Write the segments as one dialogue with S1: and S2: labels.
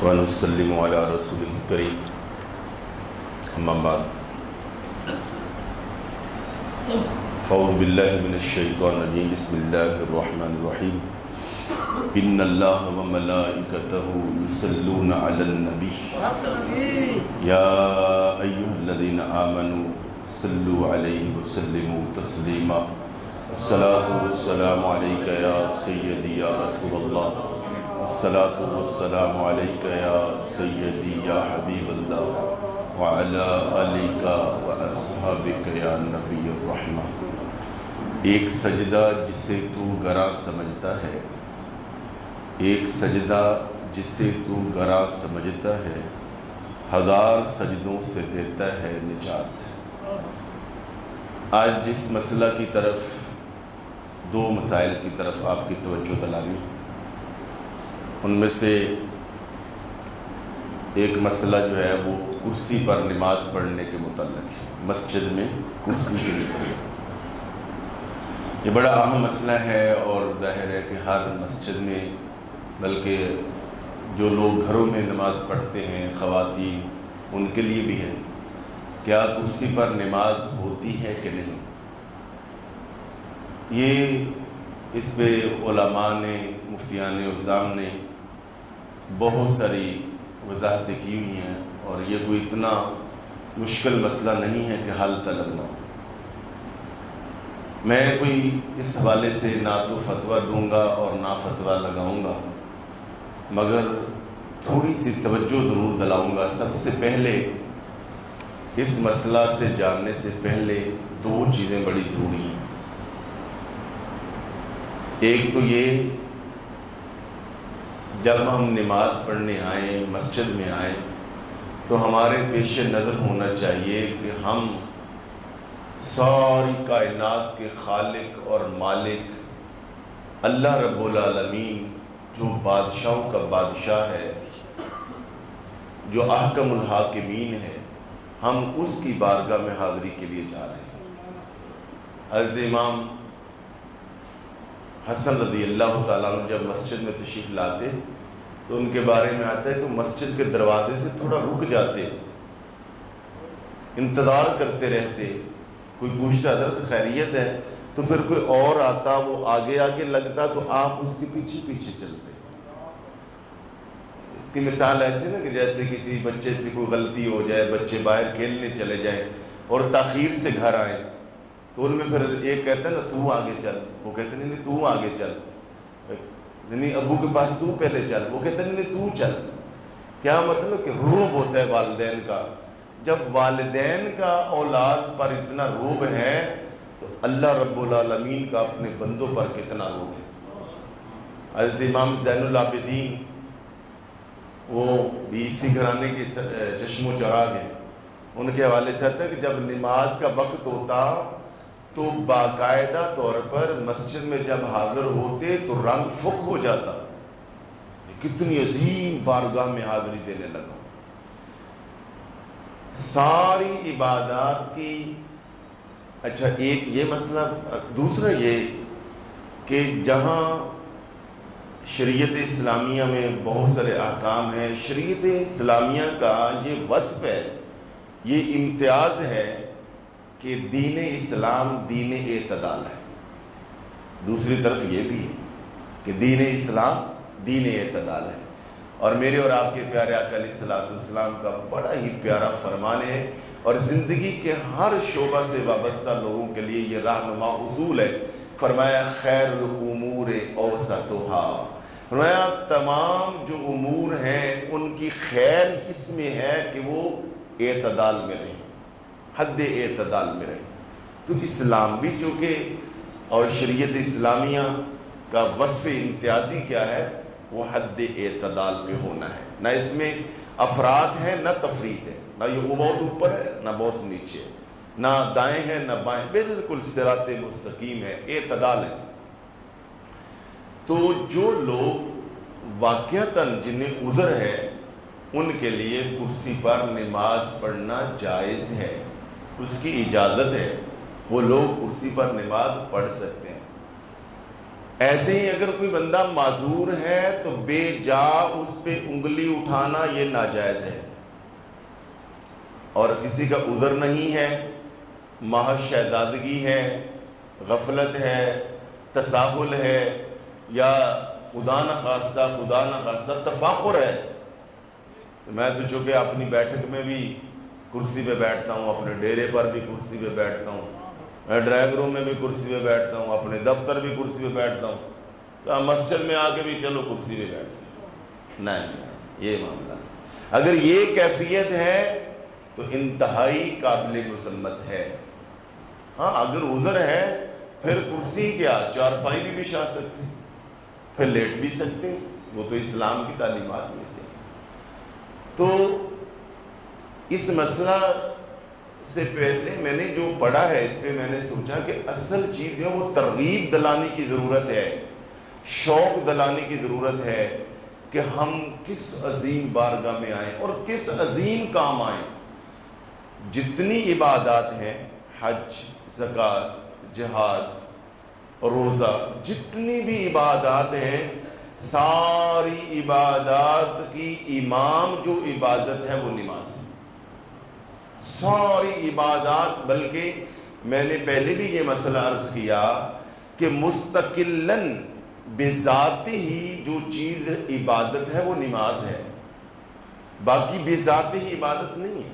S1: ونسلم على رسوله الكريم اما بعد فاعوذ بالله من الشيطان الرجيم بسم الله الرحمن الرحيم ان الله وملائكته يصلون على النبي يا ايها الذين امنوا صلوا عليه وسلموا تسليما الصلاة والسلام عليك يا سيدي يا رسول الله الصلاة والسلام عليك يا سيدي يا حبيب الله وعلى آلك وأصحابك يا نبی الرحمہ۔ ایک سجدہ جسے تو گراں سمجھتا ہے، ایک سجدہ جسے تو گراں سمجھتا ہے، ہزار سجدوں سے دیتا ہے نجات۔ آج جس مسئلہ کی طرف، دو مسائل کی طرف آپ کی توجہ دلانی، ان میں سے ایک مسئلہ جو ہے وہ کرسی پر نماز پڑھنے کے متعلق ہے، مسجد میں کرسی کے متعلق۔ یہ بڑا اہم مسئلہ ہے اور ظاہر ہے کہ ہر مسجد میں، بلکہ جو لوگ گھروں میں نماز پڑھتے ہیں خواتین، ان کے لیے بھی ہے، کیا کرسی پر نماز ہوتی ہے کہ نہیں؟ یہ اس پہ علماء نے، مفتیان اعظام نے بہت ساری وضاحتیں کی ہوئی ہیں، اور یہ کوئی اتنا مشکل مسئلہ نہیں ہے کہ حل طلب نہ ہو۔ میں کوئی اس حوالے سے نہ تو فتویٰ دوں گا اور نہ فتویٰ لگاؤں گا، مگر تھوڑی سی توجہ ضرور دلاؤں گا۔ سب سے پہلے اس مسئلہ سے جاننے سے پہلے دو چیزیں بڑی ضروری ہیں۔ ایک تو یہ، جب ہم نماز پڑھنے آئیں، مسجد میں آئیں، تو ہمارے پیش نظر ہونا چاہیے کہ ہم ساری کائنات کے خالق اور مالک اللہ رب العالمین، جو بادشاہوں کا بادشاہ ہے، جو احکم الحاکمین ہے، ہم اس کی بارگاہ میں حاضری کے لیے جا رہے ہیں۔ حضرت امام حسن رضی اللہ تعالیٰ عنہ جب مسجد میں تشریف لاتے تو ان کے بارے میں آتا ہے کہ مسجد کے دروازے سے تھوڑا رک جاتے، انتظار کرتے رہتے، کوئی پوچھتا حضرت خیریت ہے، تو پھر کوئی اور آتا، وہ آگے آگے لگتا تو آپ اس کے پیچھے پیچھے چلتے۔ اس کی مثال ایسے نا کہ جیسے کسی بچے سے کوئی غلطی ہو جائے، بچے باہر کھیلنے چلے جائیں اور تاخیر سے گھر آئیں، تو ان میں پھر ایک کہتا ہے نا تو آگے چل، وہ کہتے ہیں نہیں تو آگے چل، نہیں ابو کے پاس تو پہلے چل، وہ کہتے ہیں نہیں تو چل۔ کیا مطلب کہ روب ہوتا ہے والدین کا۔ جب والدین کا اولاد پر اتنا روب ہے تو اللہ رب العالمین کا اپنے بندوں پر کتنا روب ہے۔ حضرت امام زین العابدین، وہ بھی اسی گھرانے کے چشم و چراغ ہیں، ان کے حوالے سے آتا ہے کہ جب نماز کا وقت ہوتا تو باقاعدہ طور پر مسجد میں جب حاضر ہوتے تو رنگ فک ہو جاتا، کتنی عظیم بارگاہ میں حاضری دینے لگا۔ ساری عبادات کی، اچھا ایک یہ مسئلہ، دوسرا یہ کہ جہاں شریعت اسلامیہ میں بہت سارے احکام ہیں، شریعت اسلامیہ کا یہ وصف ہے، یہ امتیاز ہے کہ دین اسلام دین اعتدال ہے۔ دوسری طرف یہ بھی ہے کہ دین اسلام دین اعتدال ہے، اور میرے اور آپ کے پیارے آقا علیہ الصلوۃ والسلام کا بڑا ہی پیارا فرمان ہے، اور زندگی کے ہر شعبہ سے وابستہ لوگوں کے لیے یہ رہنما اصول ہے۔ فرمایا خیر الامور اوسطھا، فرمایا تمام جو امور ہیں ان کی خیر اس میں ہے کہ وہ اعتدال میں رہیں، حد اعتدال میں رہیں۔ تو اسلام بھی چونکہ، اور شریعت اسلامیہ کا وصف امتیازی کیا ہے؟ وہ حد اعتدال پہ ہونا ہے، نہ اس میں افراد ہیں نہ تفریط ہے، نہ یہ وہ بہت اوپر ہے نہ بہت نیچے ہے، نہ دائیں ہیں نہ بائیں، بالکل صراط مستقیم ہے، اعتدال ہے۔ تو جو لوگ واقعتاً جنہیں عذر ہے ان کے لیے کرسی پر نماز پڑھنا جائز ہے، اس کی اجازت ہے، وہ لوگ کرسی پر نماز پڑھ سکتے ہیں۔ ایسے ہی اگر کوئی بندہ معذور ہے تو بے جا اس پہ انگلی اٹھانا یہ ناجائز ہے، اور کسی کا عذر نہیں ہے، محض شہزادگی ہے، غفلت ہے، تساہل ہے، یا خدا نخواستہ تفاخر ہے. میں تو چونکہ اپنی بیٹھک میں بھی کرسی پہ بیٹھتا ہوں، اپنے ڈیرے پر بھی کرسی پہ بیٹھتا ہوں، میں ڈرائنگ روم میں بھی کرسی پہ بیٹھتا ہوں، اپنے دفتر بھی کرسی پہ بیٹھتا ہوں، تو مسجد میں آ کے بھی چلو کرسی پہ بیٹھتے ہیں. نہیں، یہ معاملہ نہیں. اگر یہ کیفیت ہے تو انتہائی قابل مذمت ہے. ہاں اگر عذر ہے پھر کرسی کیا، چارپائی بھی بچھا سکتے، پھر لیٹ بھی سکتے، وہ تو اسلام کی تعلیمات میں سے. تو اس مسئلہ سے پہلے میں نے جو پڑھا ہے اس پہ میں نے سوچا کہ اصل چیز ہے وہ ترغیب دلانے کی ضرورت ہے، شوق دلانے کی ضرورت ہے کہ ہم کس عظیم بارگاہ میں آئیں اور کس عظیم کام آئیں. جتنی عبادات ہیں، حج، زکوٰۃ، جہاد، روزہ، جتنی بھی عبادات ہیں، ساری عبادات کی امام جو عبادت ہے وہ نماز ہے. ساری عبادات، بلکہ میں نے پہلے بھی یہ مسئلہ عرض کیا کہ مستقلاً بذات ہی جو چیز عبادت ہے وہ نماز ہے، باقی بذات ہی عبادت نہیں ہے.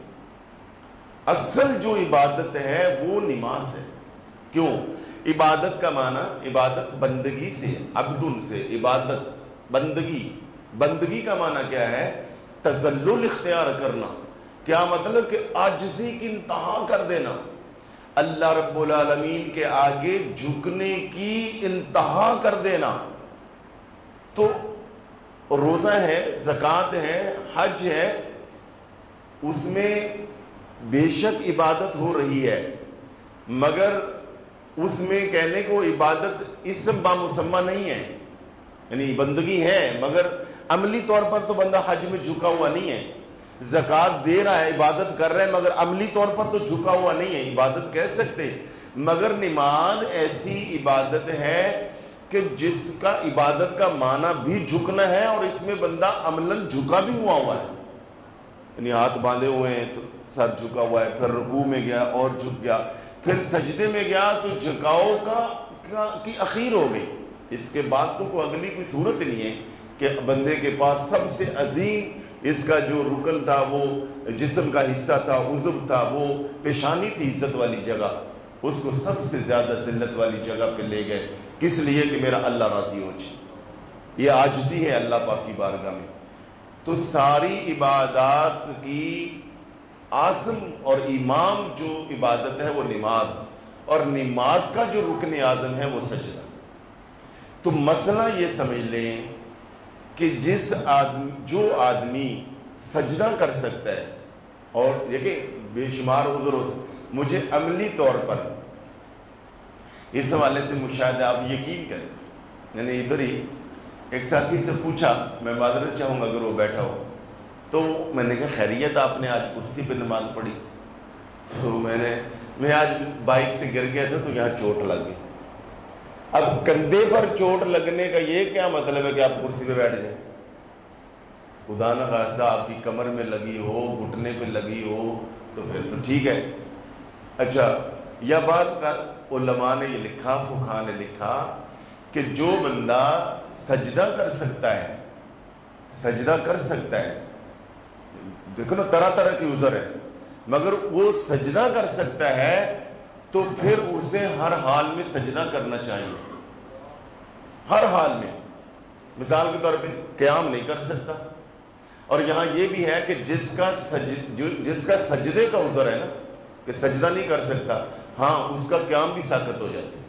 S1: اصل جو عبادت ہے وہ نماز ہے. کیوں؟ عبادت کا معنی، عبادت بندگی سے، عبدن سے عبادت، بندگی کا معنی کیا ہے؟ تذلل اختیار کرنا. کیا مطلب؟ کہ عاجزی کی انتہا کر دینا، اللہ رب العالمین کے آگے جھکنے کی انتہا کر دینا. تو روزہ ہے، زکوٰۃ ہے، حج ہے، اس میں بے شک عبادت ہو رہی ہے، مگر اس میں کہنے کو عبادت اسم بامسمہ نہیں ہے، یعنی بندگی ہے مگر عملی طور پر تو بندہ حج میں جھکا ہوا نہیں ہے. زکوٰۃ دے رہا ہے، عبادت کر رہا ہے، مگر عملی طور پر تو جھکا ہوا نہیں ہے. عبادت کہہ سکتے، مگر نماز ایسی عبادت ہے کہ جس کا عبادت کا معنی بھی جھکنا ہے اور اس میں بندہ عملاً جھکا بھی ہوا ہے، یعنی ہاتھ باندھے ہوئے ہیں تو سر جھکا ہوا ہے، پھر رکوع میں گیا اور جھک گیا، پھر سجدے میں گیا تو جھکاؤ کی اخیر ہو گئی. اس کے بعد تو کوئی اگلی کوئی صورت نہیں ہے کہ بندے کے پاس سب سے عظیم اس کا جو رکن تھا، وہ جسم کا حصہ تھا، عضو تھا، وہ پیشانی تھی، عزت والی جگہ، اس کو سب سے زیادہ ذلت والی جگہ پہ لے گئے. کس لیے؟ کہ میرا اللہ راضی ہو جائے. یہ عاجزی ہے اللہ پاک کی بارگاہ میں. تو ساری عبادات کی اعظم اور امام جو عبادت ہے وہ نماز، اور نماز کا جو رکن اعظم ہے وہ سجدہ. تو مسئلہ یہ سمجھ لیں کہ جو آدمی سجدہ کر سکتا ہے، اور دیکھیں بے شمار عذر ہو سکتے، مجھے عملی طور پر اس حوالے سے مشاہدہ آپ یقین کریں، میں نے ادھر ہی ایک ساتھی سے پوچھا، میں معذرت چاہوں گا اگر وہ بیٹھا ہو، تو میں نے کہا خیریت آپ نے آج کرسی پہ نماز پڑھی؟ تو میں آج بائک سے گر گیا تھا تو یہاں چوٹ لگ گئی. اب کندھے پر چوٹ لگنے کا یہ کیا مطلب ہے کہ آپ کرسی پہ بیٹھ جائیں؟ خدا نہ خواستہ آپ کی کمر میں لگی ہو، گھٹنے پہ لگی ہو تو پھر تو ٹھیک ہے. اچھا، یہ بات علماء نے یہ لکھا، فقہاء نے لکھا کہ جو بندہ سجدہ کر سکتا ہے، دیکھو نا طرح طرح کی عذر ہے، مگر وہ سجدہ کر سکتا ہے تو پھر اسے ہر حال میں سجدہ کرنا چاہیے، ہر حال میں. مثال کے طور پہ قیام نہیں کر سکتا، اور یہاں یہ بھی ہے کہ جس کا سجدے کا عذر ہے نا کہ سجدہ نہیں کر سکتا، ہاں اس کا قیام بھی ساقط ہو جاتا ہے.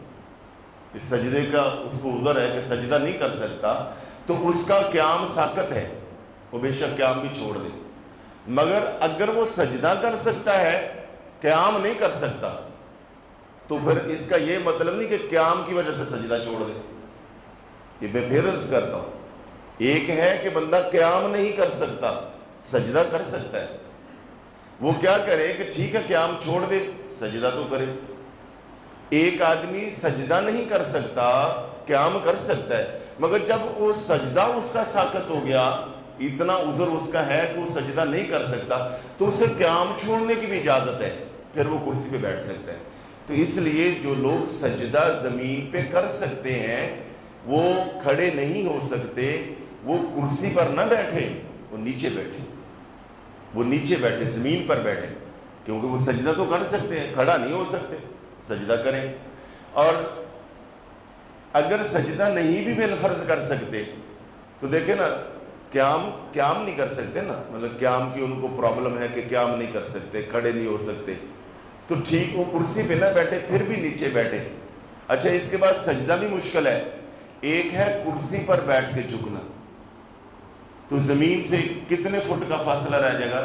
S1: اس سجدے کا اس کو عذر ہے کہ سجدہ نہیں کر سکتا تو اس کا قیام ساقط ہے، وہ بے شک قیام بھی چھوڑ دے. مگر اگر وہ سجدہ کر سکتا ہے، قیام نہیں کر سکتا، تو پھر اس کا یہ مطلب نہیں کہ قیام کی وجہ سے سجدہ چھوڑ دے. یہ میں پھر عرض کرتا ہوں، ایک ہے کہ بندہ قیام نہیں کر سکتا، سجدہ کر سکتا ہے، وہ کیا کرے کہ ٹھیک ہے قیام چھوڑ دے، سجدہ تو کرے. ایک آدمی سجدہ نہیں کر سکتا، قیام کر سکتا ہے، مگر جب وہ سجدہ اس کا ساقط ہو گیا، اتنا عذر اس کا ہے کہ وہ سجدہ نہیں کر سکتا، تو اسے قیام چھوڑنے کی بھی اجازت ہے، پھر وہ کرسی پہ بیٹھ سکتا ہے۔ تو اس لیے جو لوگ سجدہ زمین پہ کر سکتے ہیں وہ کھڑے نہیں ہو سکتے، وہ کرسی پر نہ بیٹھے، وہ نیچے بیٹھے، وہ نیچے بیٹھے، زمین پر بیٹھے، کیونکہ وہ سجدہ تو کر سکتے ہیں، کھڑا نہیں ہو سکتے، سجدہ کریں۔ اور اگر سجدہ نہیں بھی بالفرض کر سکتے تو دیکھیں نا، قیام نہیں کر سکتے نا، مطلب قیام کی ان کو پرابلم ہے کہ قیام نہیں کر سکتے، کھڑے نہیں ہو سکتے، تو ٹھیک وہ کرسی پہ نہ بیٹھے، پھر بھی نیچے بیٹھے۔ اچھا، اس کے بعد سجدہ بھی مشکل ہے، ایک ہے کرسی پر بیٹھ کے جھکنا، تو زمین سے کتنے فٹ کا فاصلہ رہ جائے گا؟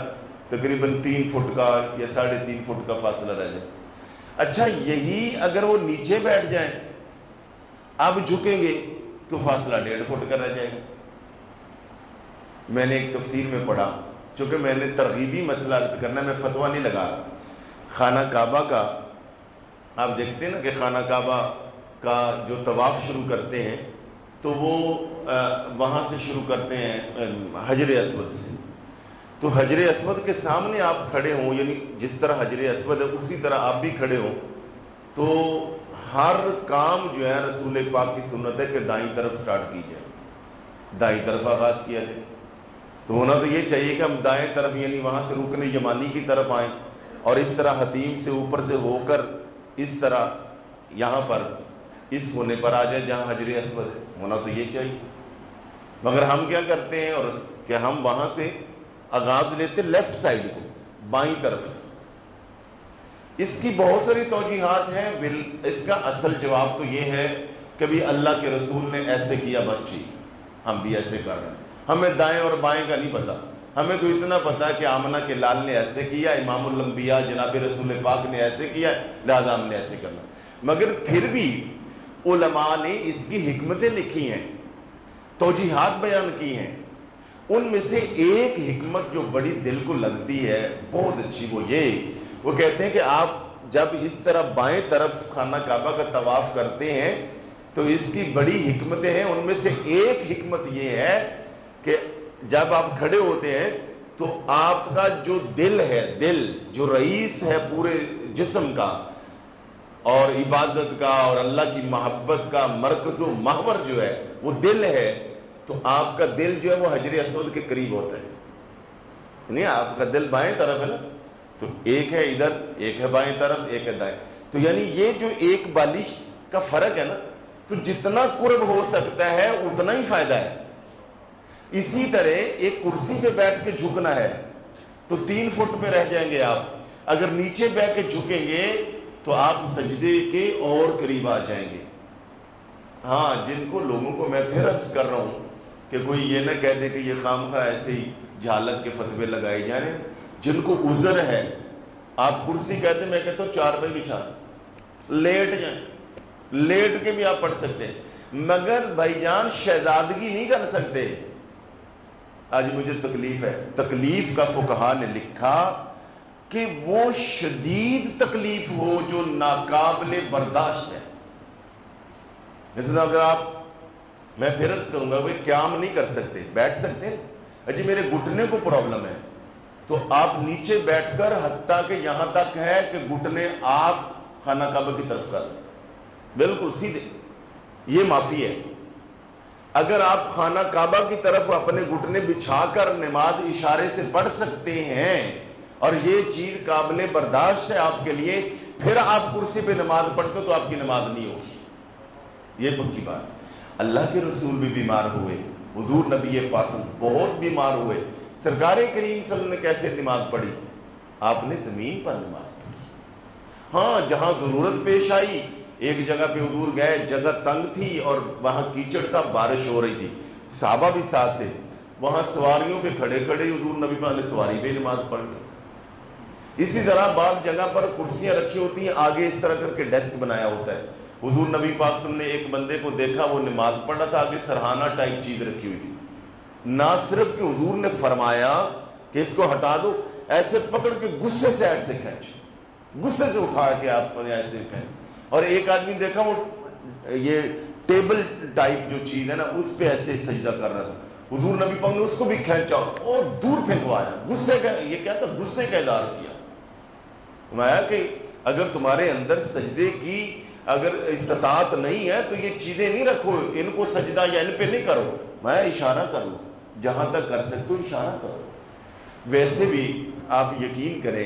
S1: تقریباً 3 فٹ کا یا 3.5 فٹ کا فاصلہ رہ جائے۔ اچھا، یہی اگر وہ نیچے بیٹھ جائیں، اب جھکیں گے تو فاصلہ 1.5 فٹ کا رہ جائے گا۔ میں نے ایک تفسیر میں پڑھا، چونکہ میں نے ترغیبی مسئلہ عرض کرنا، میں فتویٰ نہیں لگا رہا، خانہ کعبہ کا آپ دیکھتے ہیں نا کہ خانہ کعبہ کا جو طواف شروع کرتے ہیں تو وہ وہاں سے شروع کرتے ہیں حجر اسود سے، تو حجر اسود کے سامنے آپ کھڑے ہوں، یعنی جس طرح حجر اسود ہے اسی طرح آپ بھی کھڑے ہوں، تو ہر کام جو ہے رسول پاک کی سنت ہے کہ دائیں طرف سٹارٹ کی جائے، دائیں طرف آغاز کیا جائے۔ تو ہونا تو یہ چاہیے کہ ہم دائیں طرف یعنی وہاں سے رکن یمانی کی طرف آئیں، اور اس طرح حتیم سے اوپر سے ہو کر اس طرح یہاں پر اس کونے پر آ جائے جہاں حجر اسود ہے، ہونا تو یہ چاہیے۔ مگر ہم کیا کرتے ہیں، اور کہ ہم وہاں سے آغاز لیتے لیفٹ سائڈ کو، بائیں طرف۔ اس کی بہت ساری توجیحات ہیں، اس کا اصل جواب تو یہ ہے کہ بھی اللہ کے رسول نے ایسے کیا، بس ٹھیک، ہم بھی ایسے کر رہے ہیں۔ ہمیں دائیں اور بائیں کا نہیں پتا، ہمیں تو اتنا پتا کہ آمنہ کے لال نے ایسے کیا، امام الانبیاء جناب رسول پاک نے ایسے کیا، لہذا ہم نے ایسے کرنا۔ مگر پھر بھی علماء نے اس کی حکمتیں لکھی ہیں، توجیحات بیان کی ہیں، ان میں سے ایک حکمت جو بڑی دل کو لگتی ہے، بہت اچھی، وہ کہتے ہیں کہ آپ جب اس طرح بائیں طرف خانہ کعبہ کا طواف کرتے ہیں تو اس کی بڑی حکمتیں ہیں، ان میں سے ایک حکمت یہ ہے کہ جب آپ کھڑے ہوتے ہیں تو آپ کا جو دل ہے، دل جو رئیس ہے پورے جسم کا اور عبادت کا اور اللہ کی محبت کا مرکز و محور جو ہے وہ دل ہے، تو آپ کا دل جو ہے وہ حجر اسود کے قریب ہوتا ہے، نہیں آپ کا دل بائیں طرف ہے نا، تو ایک ہے ادھر، ایک ہے بائیں طرف، ایک ہے دائیں، تو یعنی یہ جو ایک بالش کا فرق ہے نا، تو جتنا قرب ہو سکتا ہے اتنا ہی فائدہ ہے۔ اسی طرح ایک کرسی پہ بیٹھ کے جھکنا ہے تو 3 فٹ پہ رہ جائیں گے آپ، اگر نیچے بیٹھ کے جھکیں گے تو آپ سجدے کے اور قریب آ جائیں گے۔ ہاں، جن کو لوگوں کو میں پھر عرض کر رہا ہوں کہ کوئی یہ نہ کہہ دے کہ یہ خامخواہ ایسے ہی جہالت کے فتوے لگائے جا رہے ہیں، جن کو عذر ہے، آپ کرسی کہتے ہیں، میں کہتا ہوں 4 پہ بچھا لیٹ جائیں، لیٹ کے بھی آپ پڑھ سکتے ہیں، مگر بھائی جان شہزادگی نہیں کر سکتے۔ آج مجھے تکلیف ہے، تکلیف کا فقہا نے لکھا کہ وہ شدید تکلیف ہو جو ناقابل برداشت ہے، مثلا اگر آپ، میں پھر عرض کروں گا، وہ قیام نہیں کر سکتے، بیٹھ سکتے ہیں، اجی میرے گھٹنے کو پرابلم ہے، تو آپ نیچے بیٹھ کر حتیٰ کہ یہاں تک ہے کہ گھٹنے آپ خانہ کعبہ کی طرف کر لیں، بالکل سیدھے، یہ معافی ہے۔ اگر آپ خانہ کعبہ کی طرف اپنے گھٹنے بچھا کر نماز اشارے سے پڑھ سکتے ہیں اور یہ چیز قابل برداشت ہے آپ کے لیے، پھر آپ کرسی پہ نماز پڑھتے تو آپ کی نماز نہیں ہوگی، یہ پکی بات۔ اللہ کے رسول بھی بیمار ہوئے، حضور نبی پاک بہت بیمار ہوئے، سرکار کریم صلی اللہ علیہ وسلم نے کیسے نماز پڑھی؟ آپ نے زمین پر نماز پڑھی۔ ہاں، جہاں ضرورت پیش آئی، ایک جگہ پہ حضور گئے، جگہ تنگ تھی اور وہاں کیچڑ تھا، بارش ہو رہی تھی، صحابہ بھی ساتھ تھے، وہاں سواریوں پہ کھڑے کھڑے حضور نبی پاک نے سواری پہ نماز پڑھ لی۔ اسی طرح بعض جگہ پر کرسیاں رکھی ہوتی ہیں، آگے اس طرح کر کے ڈیسک بنایا ہوتا ہے، حضور نبی پاک صلی اللہ علیہ وسلم نے ایک بندے کو دیکھا، وہ نماز پڑھ رہا تھا، آگے سرہانہ ٹائپ چیز رکھی ہوئی تھی، نہ صرف کہ حضور نے فرمایا کہ اس کو ہٹا دو، ایسے پکڑ کے غصے سے ایسے کھینچ، غصے سے اٹھا کے آپ نے ایسے کھینچ، اور ایک آدمی دیکھا وہ یہ ٹیبل ٹائپ جو چیز ہے نا اس پہ ایسے سجدہ کر رہا تھا، حضور نبی پاک نے اس کو بھی کھینچا اور دور پھینکوایا، غصے کا یہ کیا تھا، غصے کا اظہار کیا، فرمایا کہ اگر تمہارے اندر سجدے کی اگر استطاعت نہیں ہے تو یہ چیزیں نہیں رکھو، ان کو سجدہ یا ان پہ نہیں کرو، میں اشارہ کروں، جہاں تک کر سکتے ہو اشارہ کرو۔ ویسے بھی آپ یقین کریں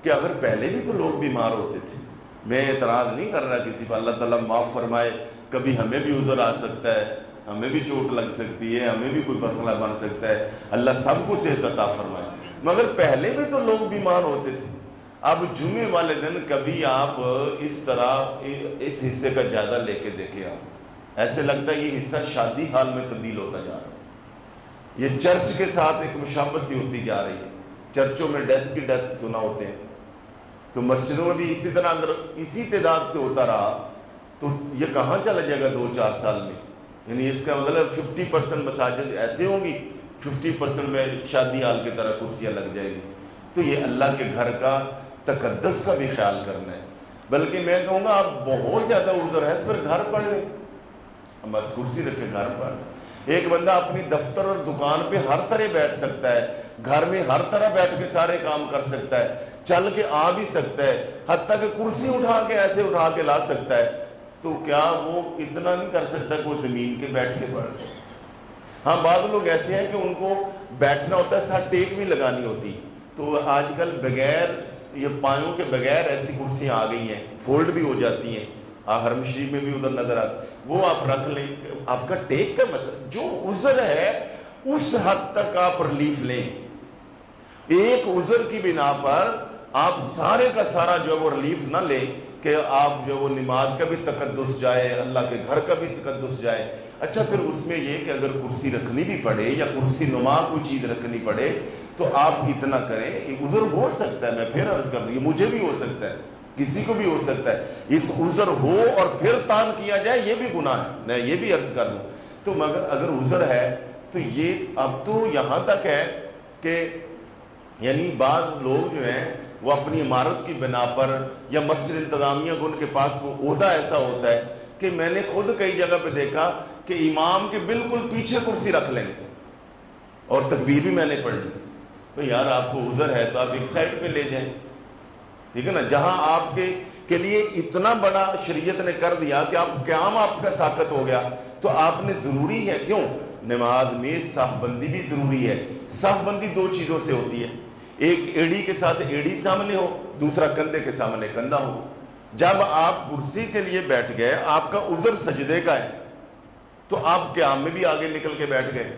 S1: کہ اگر پہلے بھی تو لوگ بیمار ہوتے تھے، میں اعتراض نہیں کر رہا کسی پر، اللہ تعالیٰ معاف فرمائے، کبھی ہمیں بھی عذر آ سکتا ہے، ہمیں بھی چوٹ لگ سکتی ہے، ہمیں بھی کوئی مسئلہ بن سکتا ہے، اللہ سب کو صحت عطا فرمائے، مگر پہلے بھی تو لوگ بیمار ہوتے تھے۔ اب جمعے والے دن کبھی آپ اس طرح اس حصے کا جائزہ لے کے دیکھیں، آپ ایسے لگتا ہے یہ حصہ شادی حال میں تبدیل ہوتا جا رہا ہے، یہ چرچ کے ساتھ ایک مشابہت ہوتی جا رہی ہے۔ چرچوں میں ڈیسک کی ڈیسک سنا ہوتے ہیں، تو مسجدوں میں بھی اسی طرح اگر اسی تعداد سے ہوتا رہا تو یہ کہاں چلا جائے گا 2-4 سال میں، یعنی اس کا مطلب 50% مساجد ایسے ہوں گی، 50% میں شادی حال کی طرح کرسیاں لگ جائے گی۔ تو یہ اللہ کے گھر کا تقدس کا بھی خیال کرنا ہے، بلکہ میں کہوں گا آپ بہت زیادہ عذر ہے تو پھر گھر پڑھ لیں، بس کرسی رکھے گھر پڑھ لیں۔ ایک بندہ اپنی دفتر اور دکان پہ ہر طرح بیٹھ سکتا ہے، گھر میں ہر طرح بیٹھ کے سارے کام کر سکتا ہے، چل کے آ بھی سکتا ہے، حتیٰ کہ کرسی اٹھا کے ایسے اٹھا کے لا سکتا ہے، تو کیا وہ اتنا نہیں کر سکتا کہ وہ زمین کے بیٹھ کے پڑھ لے؟ ہاں بعض لوگ ایسے ہیں کہ ان کو بیٹھنا ہوتا ہے، ساتھ ٹیک بھی لگانی ہوتی، تو آج کل بغیر یہ پایوں کے بغیر ایسی کرسیاں آ گئی ہیں، فولڈ بھی ہو جاتی ہیں، حرم شریف میں بھی ادھر نظر آتی، وہ آپ رکھ لیں، آپ کا ٹیک کا مسئلہ جو عذر ہے اس حد تک آپ ریلیف لیں۔ ایک عذر کی بنا پر آپ سارے کا سارا جو وہ ریلیف نہ لیں کہ آپ جو وہ نماز کا بھی تقدس جائے، اللہ کے گھر کا بھی تقدس جائے۔ اچھا پھر اس میں یہ کہ اگر کرسی رکھنی بھی پڑے یا کرسی نما کوئی چیز رکھنی پڑے تو آپ اتنا کریں، یہ عذر ہو سکتا ہے، میں پھر عرض کر دوں، یہ مجھے بھی ہو سکتا ہے، کسی کو بھی ہو سکتا ہے، اس عذر ہو اور پھر تان کیا جائے یہ بھی گناہ ہے، میں یہ بھی عرض کر دوں۔ تو مگر اگر عذر ہے تو یہ اب تو یہاں تک ہے کہ یعنی بعض لوگ جو ہیں وہ اپنی عمارت کی بنا پر یا مسجد انتظامیہ کو ان کے پاس وہ عہدہ ایسا ہوتا ہے کہ میں نے خود کئی جگہ پہ دیکھا کہ امام کے بالکل پیچھے کرسی رکھ لیں گے اور تکبیر بھی میں نے پڑھ لی، بھئی یار آپ کو عذر ہے تو آپ ایک سائڈ پہ لے جائیں، ٹھیک ہے نا، جہاں آپ کے لیے اتنا بڑا شریعت نے کر دیا کہ آپ قیام آپ کا ساقط ہو گیا، تو آپ نے ضروری ہے، کیوں نماز میں صف بندی بھی ضروری ہے۔ صف بندی دو چیزوں سے ہوتی ہے، ایک ایڑی کے ساتھ ایڑی سامنے ہو، دوسرا کندھے کے سامنے کندھا ہو۔ جب آپ کرسی کے لیے بیٹھ گئے، آپ کا عذر سجدے کا ہے، تو آپ قیام میں بھی آگے نکل کے بیٹھ گئے،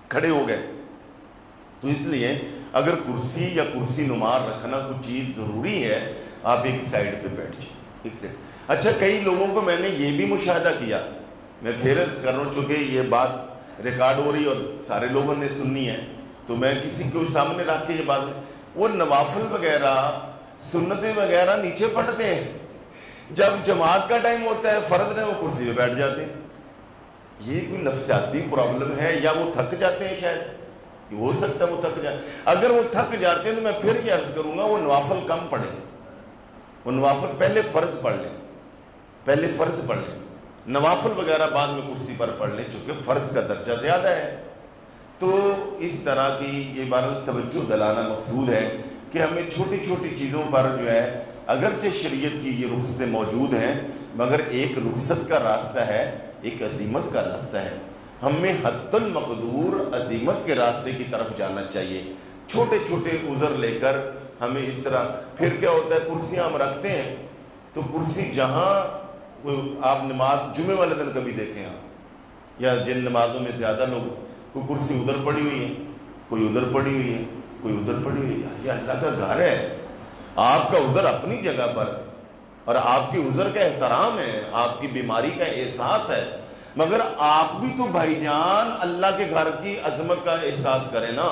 S1: کھڑے ہو گئے، تو اس لیے اگر کرسی یا کرسی نمار رکھنا کوئی چیز ضروری ہے، آپ ایک سائڈ پہ بیٹھ جائیں، ایک سائڈ۔ اچھا کئی لوگوں کو میں نے یہ بھی مشاہدہ کیا، میں پھر عرض کر رہا ہوں چونکہ یہ بات ریکارڈ ہو رہی اور سارے لوگوں نے سننی ہے، تو میں کسی کو سامنے رکھ کے یہ بات، وہ نوافل وغیرہ سنتیں وغیرہ نیچے پڑھتے ہیں، جب جماعت کا ٹائم ہوتا ہے فرض نے وہ کرسی پہ بیٹھ جاتے ہیں۔ یہ کوئی نفسیاتی پرابلم ہے یا وہ تھک جاتے ہیں، شاید ہو سکتا ہے وہ تھک جائے۔ اگر وہ تھک جاتے ہیں تو میں پھر یہ عرض کروں گا وہ نوافل کم پڑھیں، وہ نوافل پہلے فرض پڑھ لیں، پہلے فرض پڑھ لیں، نوافل وغیرہ بعد میں کرسی پر پڑھ لیں، چونکہ فرض کا درجہ زیادہ ہے۔ تو اس طرح کی یہ بات توجہ دلانا مقصود ہے کہ ہمیں چھوٹی چھوٹی چیزوں پر جو ہے اگرچہ شریعت کی یہ رخصتیں موجود ہیں، مگر ایک رخصت کا راستہ ہے، ایک عزیمت کا راستہ ہے، ہمیں حد المقدور عزیمت کے راستے کی طرف جانا چاہیے۔ چھوٹے چھوٹے عذر لے کر ہمیں اس طرح، پھر کیا ہوتا ہے کرسیاں ہم رکھتے ہیں تو کرسی جہاں آپ نماز جمعے والے دن کبھی دیکھیں آپ، یا جن نمازوں میں زیادہ لوگ، کوئی کرسی ادھر پڑی ہوئی ہے، کوئی ادھر پڑی ہوئی ہے، کوئی ادھر پڑی ہوئی ہے، یہ اللہ کا گھر ہے، آپ کا عذر اپنی جگہ پر اور آپ کی عذر کا احترام ہے، آپ کی بیماری کا احساس ہے، مگر آپ بھی تو بھائی جان اللہ کے گھر کی عظمت کا احساس کریں نا،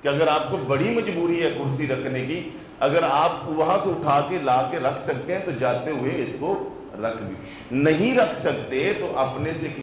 S1: کہ اگر آپ کو بڑی مجبوری ہے کرسی رکھنے کی، اگر آپ وہاں سے اٹھا کے لا کے رکھ سکتے ہیں تو جاتے ہوئے اس کو رکھ بھی، نہیں رکھ سکتے تو اپنے سے